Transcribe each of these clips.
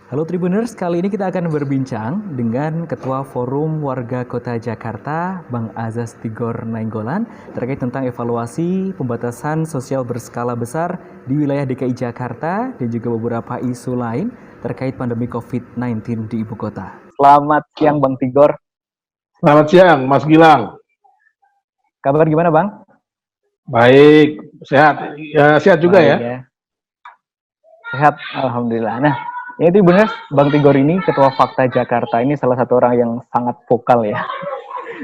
Halo Tribuners, kali ini kita akan berbincang dengan Ketua Forum Warga Kota Jakarta, Bang Azaz Tigor Nainggolan, terkait tentang evaluasi pembatasan sosial berskala besar di wilayah DKI Jakarta dan juga beberapa isu lain terkait pandemi COVID-19 di ibu kota. Selamat siang Bang Tigor. Selamat siang Mas Gilang. Kabar gimana Bang? Baik, sehat. Ya, sehat juga Baik, ya. Sehat, Alhamdulillah. Nah, itu benar, Bang Tigor ini Ketua Fakta Jakarta ini salah satu orang yang sangat vokal ya.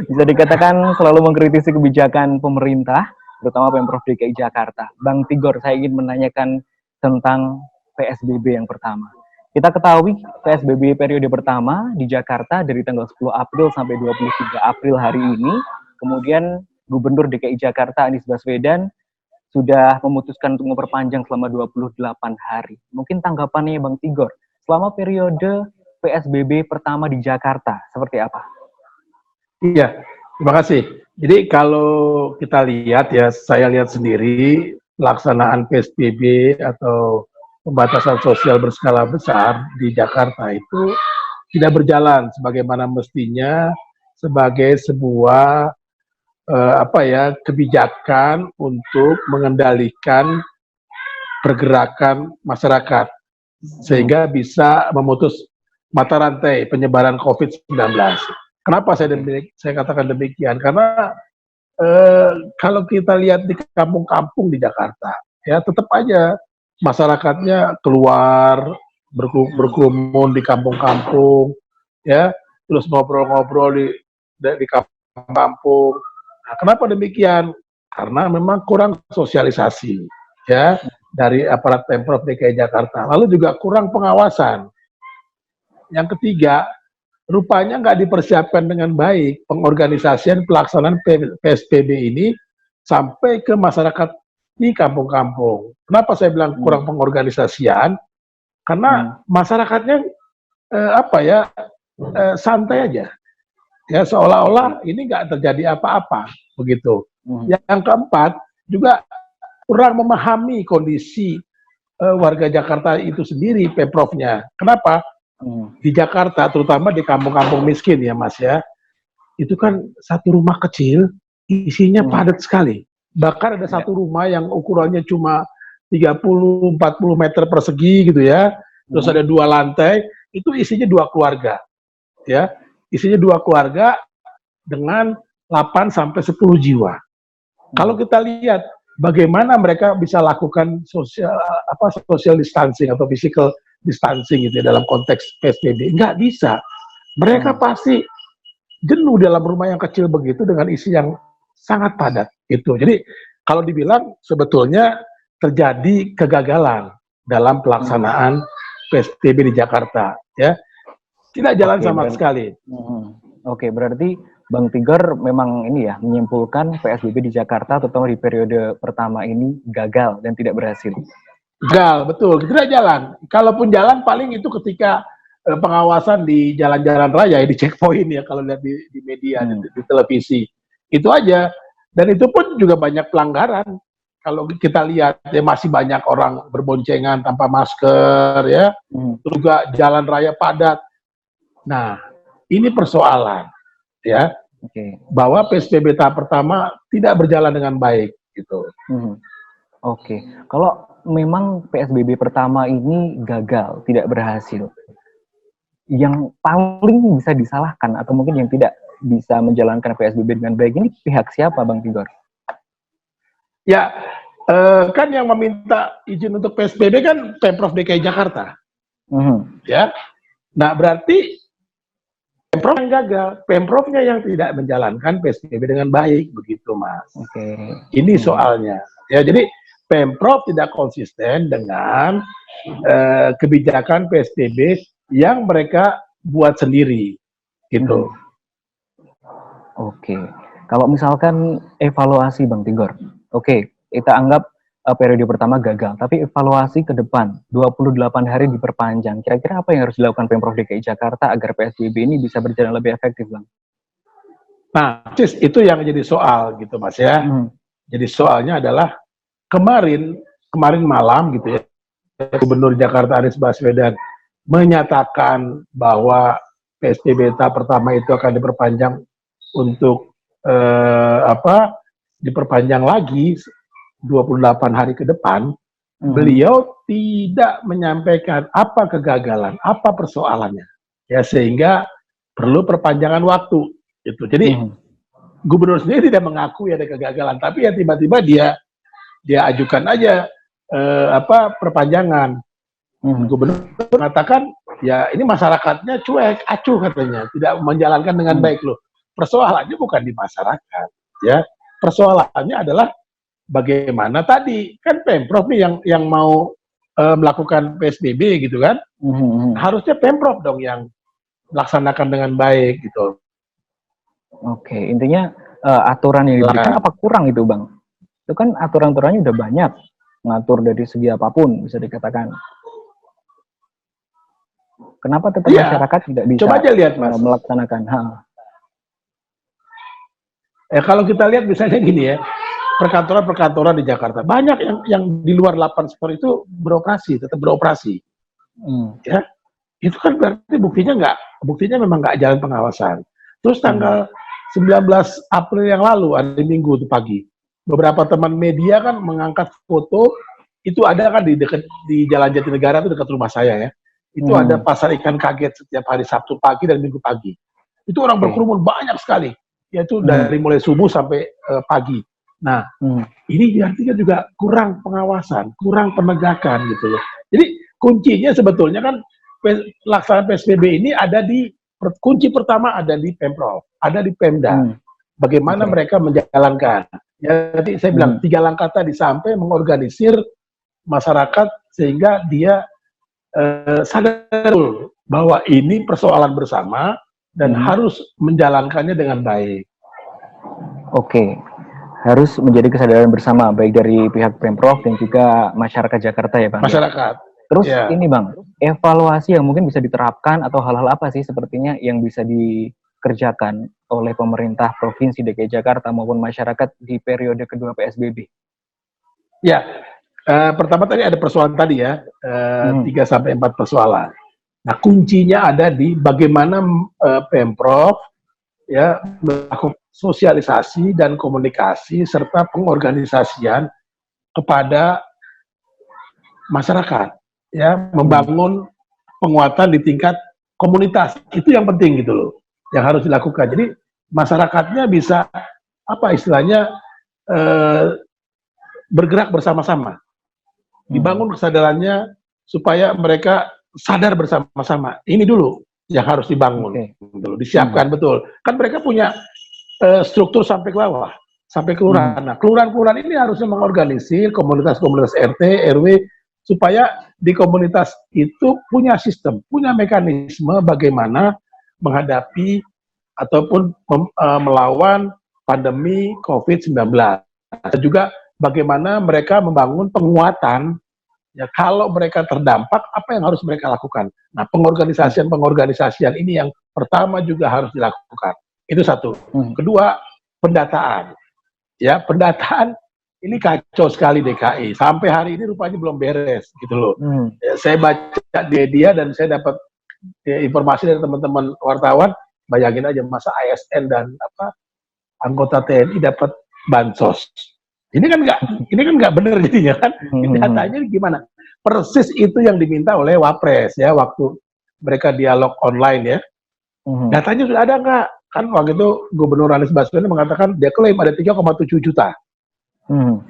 Bisa dikatakan selalu mengkritisi kebijakan pemerintah, terutama Pemprov DKI Jakarta. Bang Tigor, saya ingin menanyakan tentang PSBB yang pertama. Kita ketahui PSBB periode pertama di Jakarta dari tanggal 10 April sampai 23 April hari ini, kemudian Gubernur DKI Jakarta Anies Baswedan sudah memutuskan untuk memperpanjang selama 28 hari. Mungkin tanggapannya Bang Tigor, selama periode PSBB pertama di Jakarta, seperti apa? Iya, terima kasih. Jadi kalau kita lihat ya, saya lihat sendiri pelaksanaan PSBB atau pembatasan sosial berskala besar di Jakarta itu tidak berjalan sebagaimana mestinya sebagai sebuah kebijakan untuk mengendalikan pergerakan masyarakat sehingga bisa memutus mata rantai penyebaran COVID-19. Kenapa saya katakan demikian? Karena kalau kita lihat di kampung-kampung di Jakarta, ya tetap aja masyarakatnya keluar berkerumun di kampung-kampung, ya terus ngobrol-ngobrol di kampung. Nah, kenapa demikian? Karena memang kurang sosialisasi, ya dari aparat Pemprov DKI Jakarta. Lalu juga kurang pengawasan. Yang ketiga, rupanya nggak dipersiapkan dengan baik pengorganisasian pelaksanaan PSBB ini sampai ke masyarakat di kampung-kampung. Kenapa saya bilang kurang pengorganisasian? Karena masyarakatnya santai aja, ya seolah-olah ini nggak terjadi apa-apa begitu. Yang keempat juga kurang memahami kondisi warga Jakarta itu sendiri, Pemprovnya. Kenapa? Di Jakarta, terutama di kampung-kampung miskin ya Mas ya, itu kan satu rumah kecil isinya padat sekali. Bahkan ada satu rumah yang ukurannya cuma 30-40 meter persegi gitu ya, terus ada 2 lantai, itu isinya 2 keluarga. Ya, isinya 2 keluarga dengan 8 sampai 10 jiwa. Kalau kita lihat bagaimana mereka bisa lakukan social distancing atau physical distancing gitu ya, dalam konteks PSBB, nggak bisa. Mereka pasti jenuh dalam rumah yang kecil begitu dengan isi yang sangat padat itu. Jadi kalau dibilang sebetulnya terjadi kegagalan dalam pelaksanaan PSBB di Jakarta, ya tidak jalan sama sekali. Oke, berarti Bang Tigor memang ini ya menyimpulkan PSBB di Jakarta terutama di periode pertama ini gagal dan tidak berhasil. Gagal, betul, tidak jalan. Kalaupun jalan paling itu ketika pengawasan di jalan-jalan raya, di checkpoint ya kalau lihat di media, di televisi. Itu aja. Dan itu pun juga banyak pelanggaran. Kalau kita lihat ya masih banyak orang berboncengan tanpa masker ya. Terus juga jalan raya padat. Nah, ini persoalan ya. Bahwa PSBB tahap pertama tidak berjalan dengan baik gitu. Oke, kalau memang PSBB pertama ini gagal, tidak berhasil, yang paling bisa disalahkan atau mungkin yang tidak bisa menjalankan PSBB dengan baik ini pihak siapa, Bang Tigor? Ya, kan yang meminta izin untuk PSBB kan Pemprov DKI Jakarta. Ya, nah berarti Pemprov yang gagal, Pemprovnya yang tidak menjalankan PSBB dengan baik, begitu Mas. Ini soalnya. Ya, jadi Pemprov tidak konsisten dengan kebijakan PSBB yang mereka buat sendiri, gitu. Oke, kalau misalkan evaluasi Bang Tigor, kita anggap periode pertama gagal, tapi evaluasi ke depan 28 hari diperpanjang, kira-kira apa yang harus dilakukan Pemprov DKI Jakarta agar PSBB ini bisa berjalan lebih efektif, Bang? Nah, itu yang jadi soal gitu Mas ya. Jadi soalnya adalah kemarin malam gitu ya, Gubernur Jakarta Anies Baswedan menyatakan bahwa PSBB tahap pertama itu akan diperpanjang untuk diperpanjang lagi 28 hari ke depan, beliau tidak menyampaikan apa kegagalan, apa persoalannya, ya, sehingga perlu perpanjangan waktu. Gitu. Jadi gubernur sendiri tidak mengakui ada kegagalan, tapi ya tiba-tiba dia ajukan aja perpanjangan. Gubernur mengatakan ya ini masyarakatnya cuek, acuh katanya, tidak menjalankan dengan baik loh. Persoalannya bukan di masyarakat, ya. Persoalannya adalah bagaimana tadi kan Pemprov nih yang mau melakukan PSBB gitu kan. Harusnya Pemprov dong yang melaksanakan dengan baik gitu. Oke, intinya aturan yang diberikan apa kurang itu, Bang? Itu kan aturan-aturannya udah banyak, ngatur dari segi apapun bisa dikatakan. Kenapa tetap masyarakat tidak bisa coba aja lihat, Mas, melaksanakan? Kalau kita lihat misalnya gini ya, perkantoran-perkantoran di Jakarta banyak yang di luar 8 store itu tetap beroperasi. Ya, itu kan berarti buktinya memang nggak jalan pengawasan. Terus tanggal 19 April yang lalu, hari Minggu itu pagi, beberapa teman media kan mengangkat foto, itu ada kan di Jalan Jatinegara itu dekat rumah saya ya. Itu ada pasar ikan kaget setiap hari Sabtu pagi dan Minggu pagi. Itu orang berkerumun banyak sekali, yaitu dari mulai subuh sampai pagi. Nah, ini artinya juga kurang pengawasan, kurang penegakan gitu loh. Jadi kuncinya sebetulnya kan pelaksanaan PSBB ini kunci pertama ada di Pemprov, ada di Pemda. Bagaimana mereka menjalankan. Ya, tadi saya bilang 3 langkah tadi, sampai mengorganisir masyarakat sehingga dia sadar bahwa ini persoalan bersama dan harus menjalankannya dengan baik. Oke, harus menjadi kesadaran bersama baik dari pihak Pemprov dan juga masyarakat Jakarta ya, Bang. Masyarakat. Terus ini, Bang, evaluasi yang mungkin bisa diterapkan atau hal-hal apa sih sepertinya yang bisa dikerjakan oleh pemerintah Provinsi DKI Jakarta maupun masyarakat di periode kedua PSBB? Ya, pertama tadi ada persoalan tadi ya, 3-4 persoalan. Nah, kuncinya ada di bagaimana Pemprov ya melakukan sosialisasi dan komunikasi serta pengorganisasian kepada masyarakat, ya, membangun penguatan di tingkat komunitas. Itu yang penting gitu loh, yang harus dilakukan. Jadi masyarakatnya bisa istilahnya bergerak bersama-sama. Dibangun kesadarannya supaya mereka sadar bersama-sama. Ini dulu yang harus dibangun, disiapkan betul. Kan mereka punya struktur sampai ke bawah, sampai kelurahan. Nah, kelurahan-kelurahan ini harusnya mengorganisir komunitas-komunitas RT, RW, supaya di komunitas itu punya sistem, punya mekanisme bagaimana menghadapi ataupun melawan pandemi COVID-19. Dan juga bagaimana mereka membangun penguatan, ya, kalau mereka terdampak, apa yang harus mereka lakukan. Nah, pengorganisasian ini yang pertama juga harus dilakukan. Itu satu. Kedua, pendataan. Ya, pendataan ini kacau sekali DKI. Sampai hari ini rupanya belum beres, gitu loh. Ya, saya baca di media dan saya dapat informasi dari teman-teman wartawan, bayangin aja masa ASN dan anggota TNI dapat bansos. Ini kan nggak benar jadinya kan. Datanya gimana? Persis itu yang diminta oleh Wapres ya waktu mereka dialog online ya. Datanya sudah ada nggak? Kan waktu itu Gubernur Anies Baswedan mengatakan dia klaim ada 3,7 juta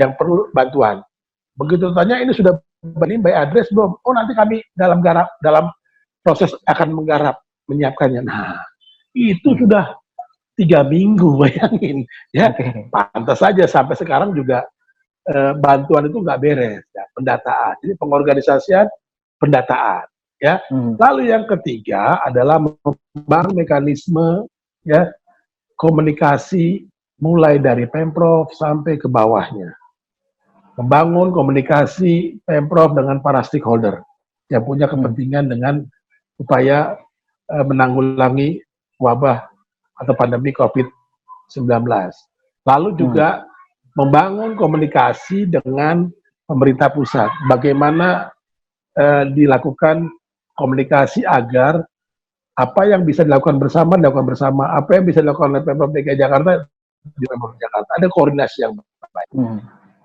yang perlu bantuan. Begitu tanya ini sudah by address belum? Oh, nanti kami dalam proses akan menggarap menyiapkannya. Nah, itu sudah 3 minggu, bayangin ya. Pantas saja sampai sekarang juga bantuan itu nggak beres ya. Pendataan, jadi pengorganisasian pendataan ya. Lalu yang ketiga adalah membangun mekanisme ya komunikasi mulai dari Pemprov sampai ke bawahnya, membangun komunikasi Pemprov dengan para stakeholder yang punya kepentingan dengan upaya menanggulangi wabah atau pandemi COVID-19. Lalu juga membangun komunikasi dengan pemerintah pusat. Bagaimana dilakukan komunikasi agar apa yang bisa dilakukan bersama, apa yang bisa dilakukan oleh Pemprov DKI Jakarta, di Pemprov Jakarta. Ada koordinasi yang baik.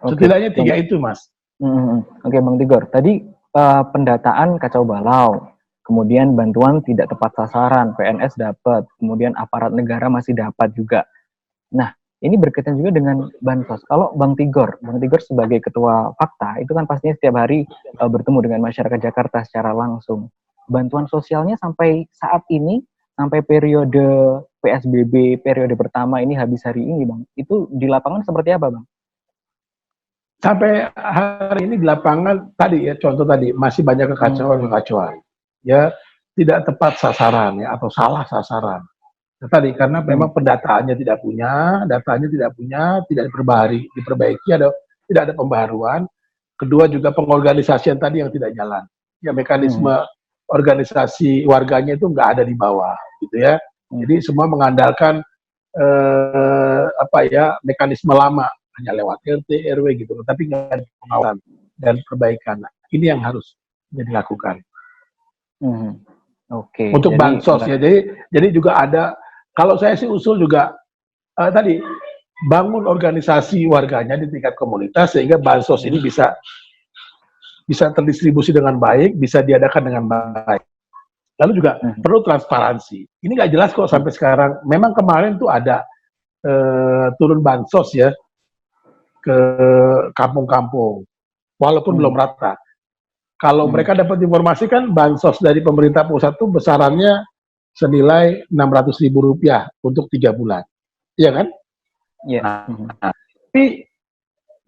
Setidaknya 3 itu, Mas. Oke, Bang Tigor. Tadi pendataan kacau balau, kemudian bantuan tidak tepat sasaran, PNS dapat, kemudian aparat negara masih dapat juga. Nah, ini berkaitan juga dengan bansos. Kalau Bang Tigor sebagai ketua Fakta, itu kan pastinya setiap hari bertemu dengan masyarakat Jakarta secara langsung. Bantuan sosialnya sampai saat ini, sampai periode PSBB, periode pertama ini habis hari ini, Bang, itu di lapangan seperti apa, Bang? Sampai hari ini di lapangan tadi ya, contoh tadi, masih banyak kekacauan. Ya, tidak tepat sasaran ya, atau salah sasaran. Nah, tadi karena memang pendataannya tidak punya, tidak diperbaiki, tidak ada pembaruan. Kedua juga pengorganisasian tadi yang tidak jalan. Ya, mekanisme organisasi warganya itu nggak ada di bawah, gitu ya. Jadi semua mengandalkan mekanisme lama, hanya lewat RT, RW gitu, tapi nggak ada pengawasan dan perbaikan. Nah, ini yang harus dilakukan. Oke. Untuk bansos ya, jadi juga ada. Kalau saya sih usul juga tadi bangun organisasi warganya di tingkat komunitas sehingga bansos ini bisa terdistribusi dengan baik, bisa diadakan dengan baik. Lalu juga perlu transparansi. Ini nggak jelas kok sampai sekarang. Memang kemarin tuh ada turun bansos ya ke kampung-kampung, walaupun belum rata. Kalau mereka dapat informasi kan bansos dari pemerintah pusat tuh besarannya senilai Rp600.000 untuk 3 bulan, iya kan? Iya. Tapi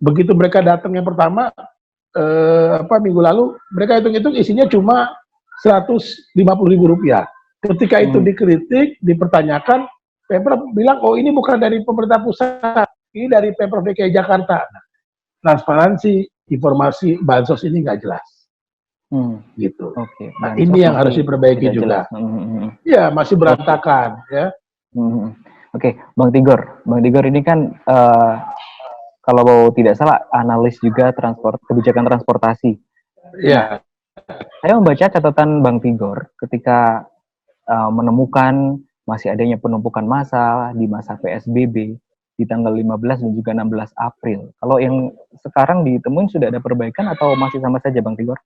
begitu mereka datang yang pertama minggu lalu, mereka hitung-hitung isinya cuma Rp150.000. Ketika itu dikritik, dipertanyakan, Pemprov bilang, oh ini bukan dari pemerintah pusat, ini dari Pemprov DKI Jakarta. Nah, transparansi informasi bansos ini nggak jelas. Gitu. Okay. Nah, ini yang harus diperbaiki juga. Ya, masih berantakan ya. Oke, Bang Tigor ini kan kalau tidak salah analis juga kebijakan transportasi. Ya. Saya membaca catatan Bang Tigor ketika menemukan masih adanya penumpukan massa di masa PSBB di tanggal 15 dan juga 16 April. Kalau yang sekarang ditemuin sudah ada perbaikan atau masih sama saja, Bang Tigor?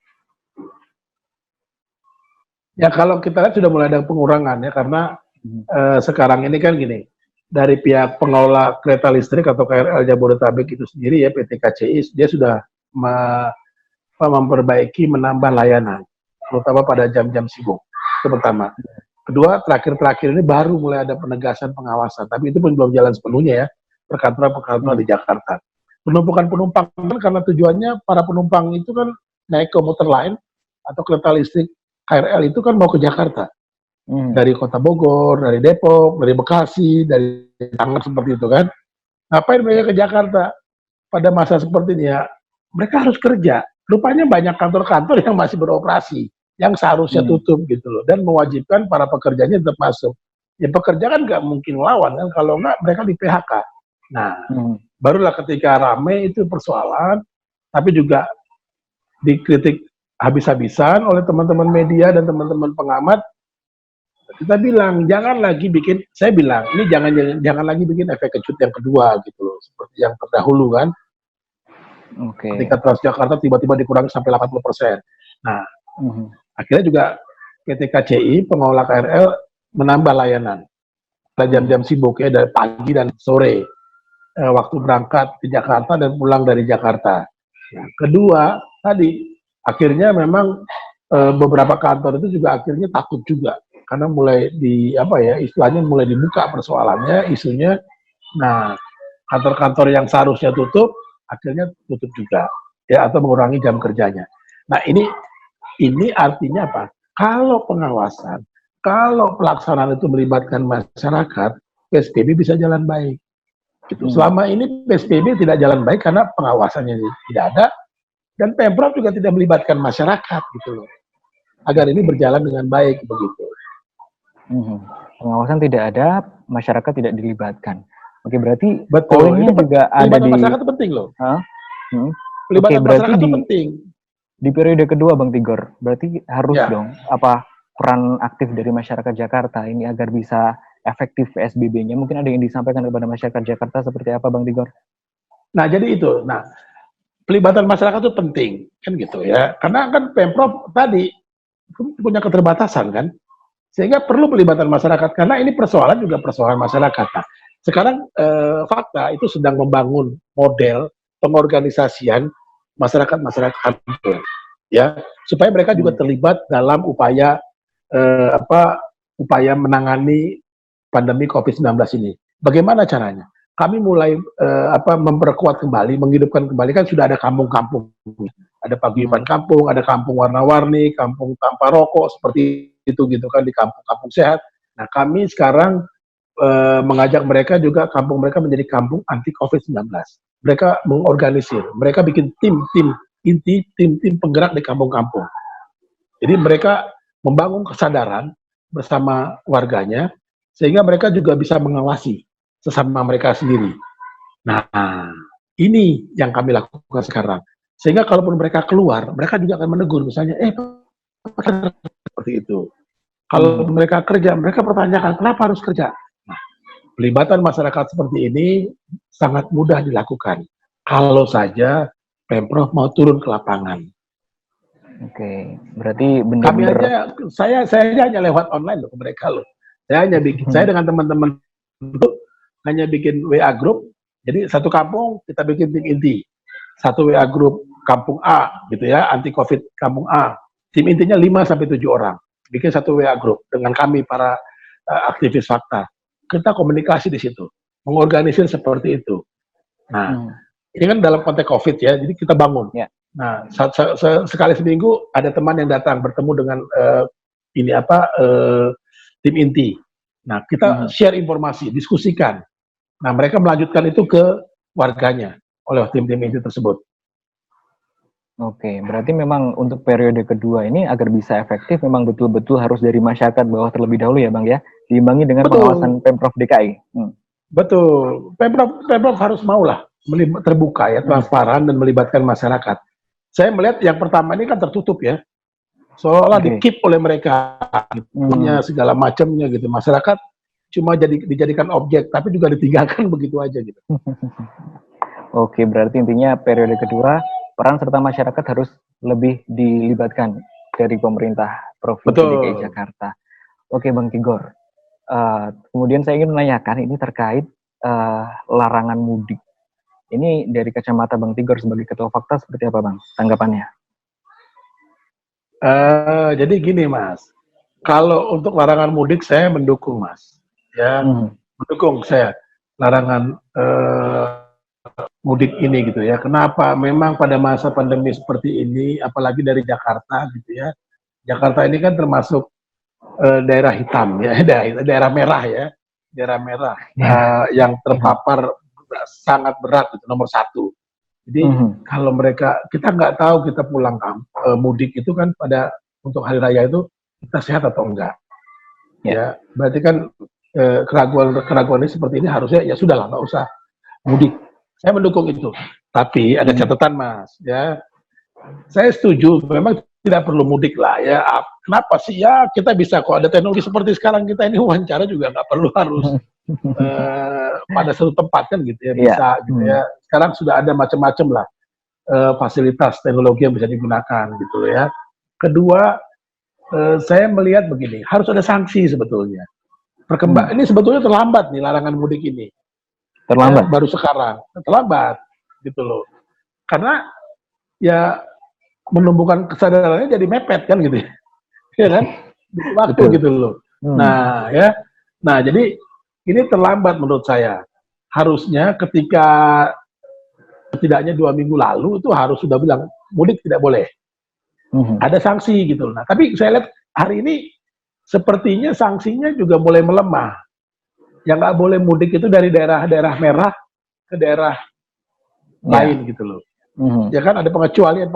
Ya, kalau kita lihat sudah mulai ada pengurangan ya, karena sekarang ini kan gini, dari pihak pengelola kereta listrik atau KRL Jabodetabek itu sendiri ya, PT KCI, dia sudah memperbaiki, menambah layanan, terutama pada jam-jam sibuk. Itu pertama. Kedua, terakhir-terakhir ini baru mulai ada penegasan pengawasan, tapi itu pun belum jalan sepenuhnya ya, perkantoran di Jakarta. Penumpukan penumpang kan karena tujuannya para penumpang itu kan naik komuter lain atau kereta listrik KRL itu kan mau ke Jakarta. Dari Kota Bogor, dari Depok, dari Bekasi, dari Tangerang seperti itu kan. Ngapain mereka ke Jakarta? Pada masa seperti ini ya, mereka harus kerja. Rupanya banyak kantor-kantor yang masih beroperasi, yang seharusnya tutup gitu loh, dan mewajibkan para pekerjanya tetap masuk. Ya pekerja kan nggak mungkin lawan kan, kalau nggak mereka di PHK. Nah, barulah ketika rame itu persoalan, tapi juga dikritik habis-habisan oleh teman-teman media dan teman-teman pengamat. Kita bilang jangan lagi bikin, saya bilang ini jangan lagi bikin efek kejut yang kedua gitu loh, seperti yang terdahulu kan. Ketika Transjakarta tiba-tiba dikurangi sampai 80%. Nah, akhirnya juga PT KCI pengelola KRL menambah layanan pada jam-jam sibuk ya, dari pagi dan sore, waktu berangkat ke Jakarta dan pulang dari Jakarta. Nah, kedua tadi akhirnya memang beberapa kantor itu juga akhirnya takut juga karena mulai istilahnya mulai dibuka persoalannya, isunya. Nah, kantor-kantor yang seharusnya tutup akhirnya tutup juga ya, atau mengurangi jam kerjanya. Nah, ini artinya apa? Kalau pengawasan, kalau pelaksanaan itu melibatkan masyarakat, PSBB bisa jalan baik. Gitu. Selama ini PSBB tidak jalan baik karena pengawasannya tidak ada, dan Pemprov juga tidak melibatkan masyarakat gitu loh, agar ini berjalan dengan baik begitu. Pengawasan tidak ada, masyarakat tidak dilibatkan. Oke, berarti poinnya juga ada di masyarakat itu penting loh. Oke, berarti masyarakat itu penting. Di periode kedua Bang Tigor, berarti harus Ya. dong apa peran aktif dari masyarakat Jakarta ini agar bisa efektif PSBB-nya. Mungkin ada yang disampaikan kepada masyarakat Jakarta seperti apa Bang Tigor? Nah, jadi itu. Nah, pelibatan masyarakat itu penting, kan gitu ya. Karena kan Pemprov tadi punya keterbatasan kan, sehingga perlu pelibatan masyarakat karena ini persoalan juga persoalan masyarakat. Nah, sekarang fakta itu sedang membangun model pengorganisasian masyarakat kampung, ya, supaya mereka juga terlibat dalam upaya upaya menangani pandemi COVID-19 ini. Bagaimana caranya? Kami mulai memperkuat kembali, menghidupkan kembali, kan sudah ada kampung-kampung. Ada paguyuban kampung, ada kampung warna-warni, kampung tanpa rokok, seperti itu gitu kan, di kampung-kampung sehat. Nah, kami sekarang mengajak mereka juga, kampung mereka menjadi kampung anti COVID-19. Mereka mengorganisir, mereka bikin tim-tim inti, tim-tim penggerak di kampung-kampung. Jadi mereka membangun kesadaran bersama warganya, sehingga mereka juga bisa mengawasi sesama mereka sendiri. Nah, ini yang kami lakukan sekarang. Sehingga kalaupun mereka keluar, mereka juga akan menegur, misalnya, seperti itu. Kalau mereka kerja, mereka pertanyakan, kenapa harus kerja? Nah, pelibatan masyarakat seperti ini sangat mudah dilakukan. Kalau saja Pemprov mau turun ke lapangan. Oke, berarti Kami benar-benar aja, saya hanya lewat online loh ke mereka loh. Saya hanya bikin, saya dengan teman-teman itu hanya bikin WA group. Jadi satu kampung kita bikin tim inti, satu WA group kampung A gitu ya, anti COVID kampung A. Tim intinya 5-7 orang. Bikin satu WA group dengan kami para aktivis fakta. Kita komunikasi di situ, mengorganisir seperti itu. Nah, ini kan dalam konteks COVID ya, jadi kita bangun. Ya. Nah, sekali seminggu ada teman yang datang bertemu dengan tim inti. Nah, kita share informasi, diskusikan. Nah, mereka melanjutkan itu ke warganya oleh tim-tim inti tersebut. Oke, berarti memang untuk periode kedua ini agar bisa efektif memang betul-betul harus dari masyarakat bawah terlebih dahulu ya Bang ya, diimbangi dengan pengawasan Pemprov DKI. Betul, Pemprov harus maulah terbuka ya, transparan dan melibatkan masyarakat. Saya melihat yang pertama ini kan tertutup ya, seolah di-keep oleh mereka, punya segala macamnya gitu. Masyarakat cuma dijadikan objek, tapi juga ditinggalkan begitu aja gitu. Oke, berarti intinya periode kedua peran serta masyarakat harus lebih dilibatkan dari pemerintah Provinsi DKI Jakarta. Oke, Bang Tigor. Kemudian saya ingin menanyakan ini terkait larangan mudik. Ini dari kacamata Bang Tigor sebagai Ketua Fakta seperti apa Bang tanggapannya? Jadi gini Mas, kalau untuk larangan mudik saya mendukung Mas. Ya, mendukung saya larangan mudik ini gitu ya. Kenapa? Memang pada masa pandemi seperti ini, apalagi dari Jakarta gitu ya. Jakarta ini kan termasuk daerah hitam ya, daerah merah ya, daerah merah yang terpapar sangat berat itu nomor 1. Jadi kalau mereka, kita nggak tahu kita pulang mudik itu kan pada untuk hari raya itu kita sehat atau enggak. Ya, berarti kan keraguan ini seperti ini harusnya ya sudahlah nggak usah mudik. Saya mendukung itu. Tapi ada catatan Mas, ya. Saya setuju, memang tidak perlu mudik lah ya. Kenapa sih? Ya kita bisa kok, ada teknologi seperti sekarang kita ini wawancara juga nggak perlu harus pada satu tempat kan gitu ya, bisa gitu ya. Sekarang sudah ada macam-macam lah fasilitas teknologi yang bisa digunakan gitu ya. Kedua, saya melihat begini, harus ada sanksi sebetulnya. Ini sebetulnya terlambat nih larangan mudik ini. Terlambat? Baru sekarang, terlambat gitu loh. Karena ya menumbuhkan kesadarannya jadi mepet kan gitu ya kan, waktu gitu loh. Nah ya, nah jadi ini terlambat menurut saya. Harusnya ketika setidaknya 2 minggu lalu itu harus sudah bilang mudik tidak boleh. Ada sanksi gitu loh. Nah tapi saya lihat hari ini sepertinya sanksinya juga mulai melemah. Yang nggak boleh mudik itu dari daerah-daerah merah ke daerah lain gitu loh. Ya kan ada pengecualian.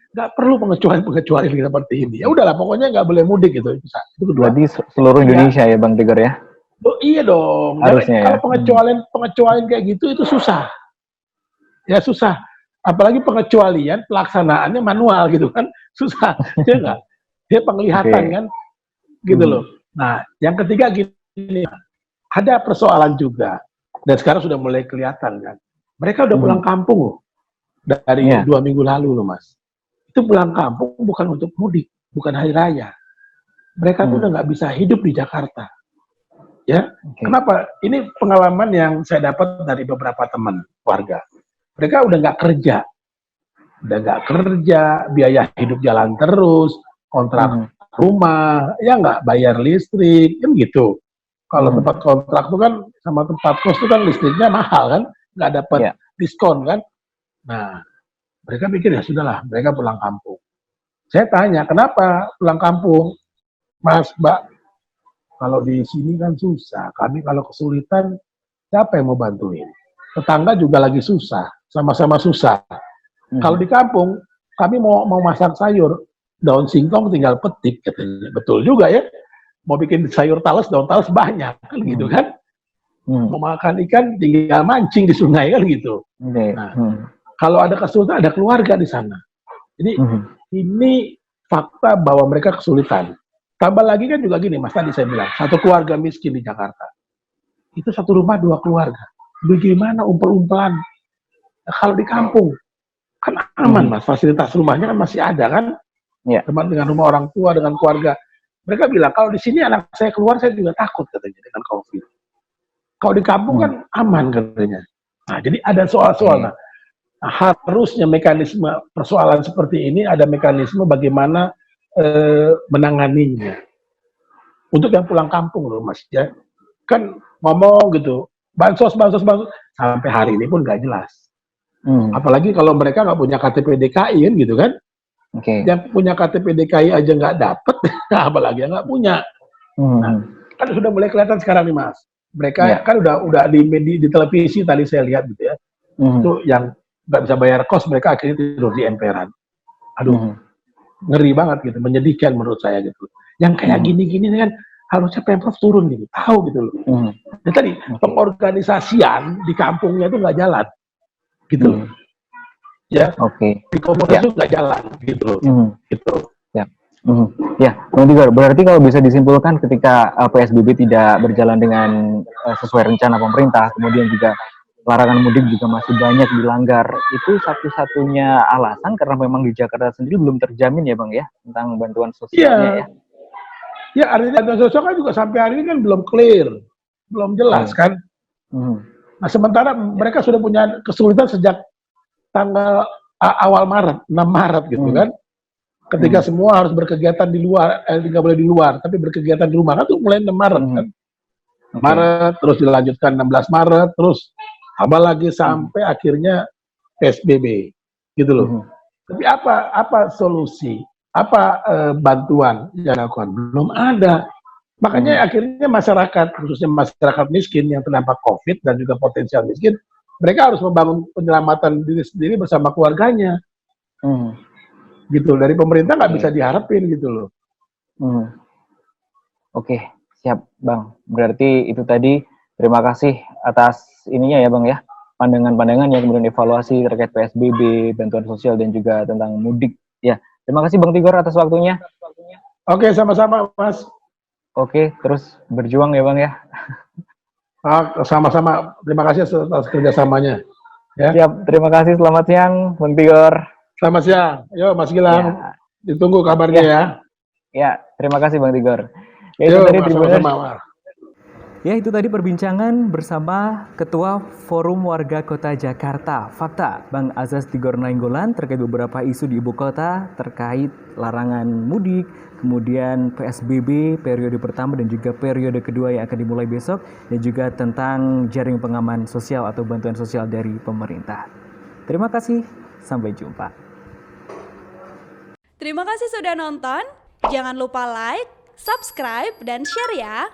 Nggak perlu pengecualian seperti ini. Ya udahlah, pokoknya nggak boleh mudik gitu. Itu kedua. Berarti seluruh Indonesia ya Bang Tigor ya? Oh, iya dong. Harusnya kalau pengecualian kayak gitu itu susah. Ya susah. Apalagi pengecualian pelaksanaannya manual gitu kan, susah, ya nggak? Dia penglihatan kan, gitu loh. Nah, yang ketiga gini, ada persoalan juga, dan sekarang sudah mulai kelihatan kan. Mereka udah pulang kampung loh, dari 2 minggu lalu loh Mas. Itu pulang kampung bukan untuk mudik, bukan hari raya. Mereka tuh udah nggak bisa hidup di Jakarta. Ya, kenapa? Ini pengalaman yang saya dapat dari beberapa teman warga. Mereka udah nggak kerja, biaya hidup jalan terus, kontrak rumah, ya nggak, bayar listrik, kan gitu. Kalau tempat kontrak tuh kan sama tempat kos tuh kan listriknya mahal kan, nggak dapat diskon kan. Nah, mereka pikir ya sudahlah, mereka pulang kampung. Saya tanya, kenapa pulang kampung, Mas, Mbak? Kalau di sini kan susah, kami kalau kesulitan, siapa yang mau bantuin? Tetangga juga lagi susah, sama-sama susah. Kalau di kampung, kami mau masak sayur, daun singkong tinggal petik, katanya. Betul juga ya, mau bikin sayur talas, daun talas banyak, kan gitu kan. Mau makan ikan, tinggal mancing di sungai, kan gitu. Nah, kalau ada kesulitan, ada keluarga di sana. Jadi, ini fakta bahwa mereka kesulitan. Tambah lagi kan juga gini, Mas, tadi saya bilang, satu keluarga miskin di Jakarta. Itu satu rumah 2 keluarga. Bagaimana umpel-umpelan? Nah, kalau di kampung, kan aman Mas, fasilitas rumahnya kan masih ada kan? Teman dengan rumah orang tua, dengan keluarga. Mereka bilang, kalau di sini anak saya keluar, saya juga takut katanya dengan COVID. Kalau di kampung kan aman katanya. Nah, jadi ada soal-soal. Nah, harusnya mekanisme persoalan seperti ini, ada mekanisme bagaimana menanganinya. Untuk yang pulang kampung loh Mas, ya. Kan ngomong gitu, bansos, sampai hari ini pun nggak jelas. Apalagi kalau mereka nggak punya KTP DKI kan gitu kan. Yang punya KTP DKI aja nggak dapet, apalagi yang nggak punya. Nah, kan sudah mulai kelihatan sekarang nih Mas. Mereka kan udah di televisi tadi saya lihat gitu ya. Itu yang nggak bisa bayar kos, mereka akhirnya tidur di emperan. Aduh, ngeri banget gitu, menyedihkan menurut saya gitu. Yang kayak gini-gini kan harusnya Pemprov turun gitu, tahu gitu loh. Dan tadi pengorganisasian di kampungnya itu nggak jalan, gitu. Ya, di komunitas itu nggak jalan, gitu loh. Gitu. Ya, Bang Tigor, berarti kalau bisa disimpulkan ketika PSBB tidak berjalan dengan sesuai rencana pemerintah, kemudian juga larangan mudik juga masih banyak dilanggar, itu satu-satunya alasan karena memang di Jakarta sendiri belum terjamin ya Bang ya, tentang bantuan sosialnya ya? Ya, artinya bantuan sosial kan juga sampai hari ini kan belum clear, belum jelas kan. Nah, sementara mereka sudah punya kesulitan sejak tanggal awal Maret, 6 Maret gitu kan. Ketika semua harus berkegiatan di luar, tidak boleh di luar, tapi berkegiatan di rumah kan tuh mulai 6 Maret kan. Maret, terus dilanjutkan 16 Maret, terus tambah lagi sampai akhirnya PSBB, gitu loh. Tapi apa solusi, apa bantuan yang dilakukan? Belum ada. Makanya akhirnya masyarakat, khususnya masyarakat miskin yang terdampak COVID dan juga potensial miskin, mereka harus membangun penyelamatan diri sendiri bersama keluarganya. Gitu, dari pemerintah nggak bisa diharapin gitu loh. Oke, siap Bang. Berarti itu tadi, terima kasih atas ininya ya Bang ya, pandangan-pandangan yang kemudian evaluasi terkait PSBB, bantuan sosial dan juga tentang mudik. Ya, terima kasih Bang Tigor atas waktunya. Oke, sama-sama Mas. Oke, terus berjuang ya Bang ya. Sama-sama, terima kasih atas kerjasamanya. Ya. Siap, terima kasih. Selamat siang, Bang Tigor. Selamat siang. Yo, Mas Gilang. Ya. Ditunggu kabarnya ya. Ya, terima kasih Bang Tigor. Ya, itu tadi sama-sama. Ya, itu tadi perbincangan bersama Ketua Forum Warga Kota Jakarta, Fakta, Bang Azaz Tigor Nainggolan terkait beberapa isu di ibu kota terkait larangan mudik, kemudian PSBB periode pertama dan juga periode kedua yang akan dimulai besok, dan juga tentang jaring pengaman sosial atau bantuan sosial dari pemerintah. Terima kasih, sampai jumpa. Terima kasih sudah nonton, jangan lupa like, subscribe, dan share ya.